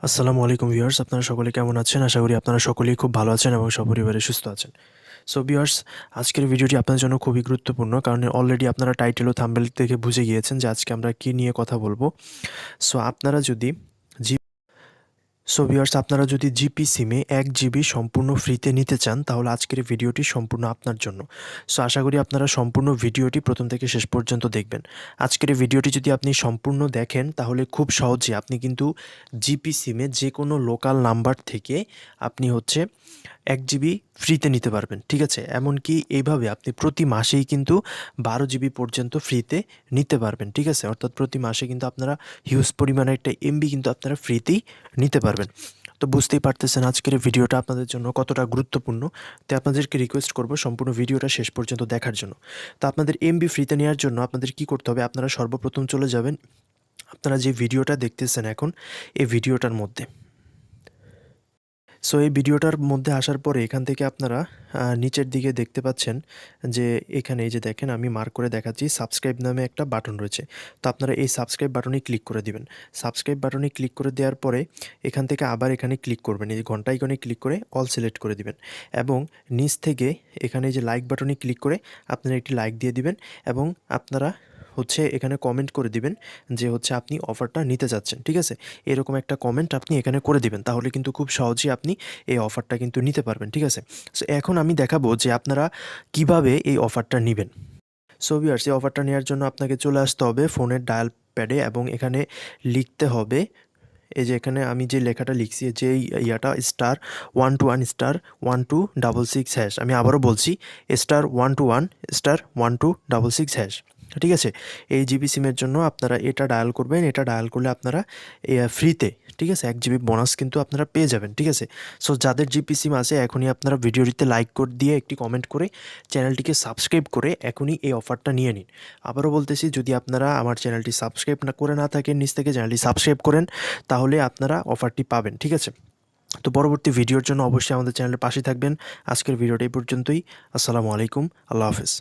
আসসালামু আলাইকুম ভিউয়ার্স, আপনারা সকলে কেমন আছেন? আশা করি আপনারা সকলেই খুব ভালো আছেন এবং সপরিবারে সুস্থ আছেন। সো ভিউয়ার্স, আজকের ভিডিওটি আপনাদের জন্য খুবই গুরুত্বপূর্ণ, কারণ অলরেডি আপনারা টাইটেল ও থাম্বনেল দেখে বুঝে গিয়েছেন যে আজকে আমরা কী নিয়ে কথা বলবো। সো আপনারা যদি জি ভিউয়ার্স, আপনারা যদি জিপি সিমে 1 জিবি সম্পূর্ণ ফ্রিতে নিতে চান, তাহলে আজকের এই ভিডিওটি সম্পূর্ণ আপনার জন্য। সো আশা করি আপনারা সম্পূর্ণ ভিডিওটি প্রথম থেকে শেষ পর্যন্ত দেখবেন। আজকের এই ভিডিওটি যদি আপনি সম্পূর্ণ দেখেন, তাহলে খুব সহজে আপনি কিন্তু জিপি সিমে যে কোনো লোকাল নাম্বার থেকে আপনি 1 জিবি ফ্রিতে নিতে পারবেন, ঠিক আছে? এমনকি এইভাবে আপনি প্রতি মাসেই কিন্তু 12 জিবি পর্যন্ত ফ্রিতে নিতে পারবেন, ঠিক আছে? অর্থাৎ প্রতি মাসে কিন্তু আপনারা হিউজ পরিমাণে একটা এমবি কিন্তু আপনারা ফ্রিতেই নিতে পারবেন। তো বুঝতেই পারতেছেন আজকের এই ভিডিওটা আপনাদের জন্য কতটা গুরুত্বপূর্ণ। তাই আপনাদেরকে রিকোয়েস্ট করব সম্পূর্ণ ভিডিওটা শেষ পর্যন্ত দেখার জন্য। তো আপনাদের এমবি ফ্রিতে নেওয়ার জন্য আপনাদের কী করতে হবে? আপনারা সর্বপ্রথম চলে যাবেন আপনারা যে ভিডিওটা দেখতেছেন এখন, এই ভিডিওটার মধ্যে। সো এই ভিডিওটার মধ্যে আসার পরে এখান থেকে আপনারা নিচের দিকে দেখতে পাচ্ছেন যে এখানে এই যে দেখেন, আমি মার্ক করে দেখাচ্ছি, সাবস্ক্রাইব নামে একটা বাটন রয়েছে। তো আপনারা এই সাবস্ক্রাইব বাটনে ক্লিক করে দিবেন। সাবস্ক্রাইব বাটনে ক্লিক করে দেওয়ার পরে এখান থেকে আবার এখানে ক্লিক করবেন, এই যে ঘন্টা আইকনে ক্লিক করে অল সিলেক্ট করে দিবেন এবং নিচ থেকে এখানে যে লাইক বাটনে ক্লিক করে আপনারা একটি লাইক দিয়ে দিবেন এবং আপনারা এখানে কমেন্ট করে দিবেন যে আপনি অফারটা নিতে চাচ্ছেন, ঠিক আছে? এরকম একটা কমেন্ট আপনি এখানে করে দিবেন, তাহলে কিন্তু খুব সহজেই আপনি এই অফারটা কিন্তু নিতে পারবেন, ঠিক আছে? সো এখন আমি দেখাবো যে আপনারা কিভাবে এই অফারটা নিবেন। সো ভিউয়ার্স, এই অফারটা নেওয়ার জন্য আপনাকে চলে আসতে হবে ফোনের ডায়াল প্যাডে এবং এখানে লিখতে হবে, এই যে এখানে আমি যে লেখাটা লিখছি, যে ইয়াটা স্টার 121 স্টার 1266#। আমি আবারও বলছি, স্টার 121 স্টার 1266#। ঠিক আছে? এই জিবি সিমের জন্য আপনারা এটা ডায়াল করবেন। এটা ডায়াল করলে আপনারা ফ্রিতে, ঠিক আছে, 1 জিবি বোনাস কিন্তু আপনারা পেয়ে যাবেন, ঠিক আছে? সো যাদের জিপি সিম আছে এখনই আপনারা ভিডিওটিতে লাইক করে দিয়ে একটি কমেন্ট করে চ্যানেলটিকে সাবস্ক্রাইব করে এখনই এই অফারটা নিয়ে নিন। আবারও বলতেছি, যদি আপনারা আমার চ্যানেলটি সাবস্ক্রাইব না থাকেন, নিচ থেকে চ্যানেলটি সাবস্ক্রাইব করেন, তাহলে আপনারা অফারটি পাবেন, ঠিক আছে? তো পরবর্তী ভিডিওর জন্য অবশ্যই আমাদের চ্যানেলের পাশে থাকবেন। আজকের ভিডিওটা এই পর্যন্তই। আসসালামু আলাইকুম, আল্লাহ হাফেজ।